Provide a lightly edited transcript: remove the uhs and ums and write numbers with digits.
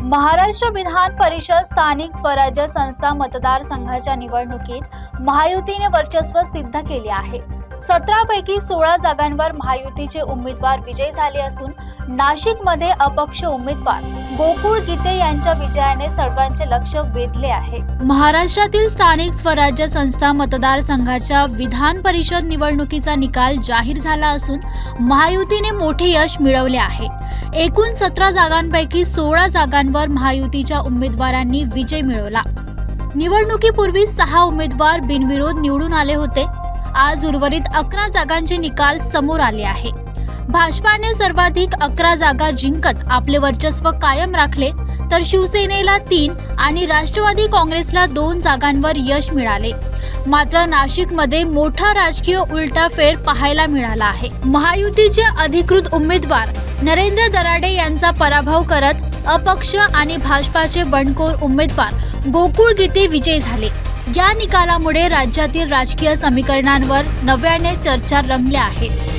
महाराष्ट्र विधान परिषद स्थानिक स्वराज्य संस्था मतदारसंघाच्या निवडणुकीत महायुतीने वर्चस्व सिद्ध केले आहे। 17 पैकी 16 जागांवर महायुतीचे उमेदवार विजयी झाले असून नाशिकमध्ये अपक्ष उमेदवार गोकुळ गीते यांच्या विजयाने सर्वांचे लक्ष वेधले आहे। महाराष्ट्रातील स्थानिक स्वराज्य संस्था मतदारसंघाच्या विधान परिषद निवडणुकीचा निकाल जाहीर झाला असून महायुतीने मोठे यश मिळवले आहे। एकूण 17 जागांपैकी 16 जागांवर महायुतीच्या उमेदवारांनी विजय मिळवला। निवडणुकीपूर्वी 6 उमेदवार बिनविरोध निवडून आले होते। आज उर्वरित 11 जागांचे निकाल समोर आले आहे। भाजपाने सर्वाधिक 11 जागा जिंकत आपले वर्चस्व कायम राखले, तर शिवसेनेला 3 आणि राष्ट्रवादी काँग्रेसला 2 जागांवर यश मिळाले। मात्र नाशिकमध्ये मोठा राजकीय उलटाफेर पाहायला मिळाला आहे। महायुतीचे अधिकृत उमेदवार नरेंद्र दराडे यांचा पराभव करत अपक्ष आणि भाजपाचे बंडखोर उमेदवार गोकुळ गीते विजयी झाले। या निकालामुळे राज्यातील राजकीय समीकरणांवर नव्याने चर्चा रंगल्या आहेत।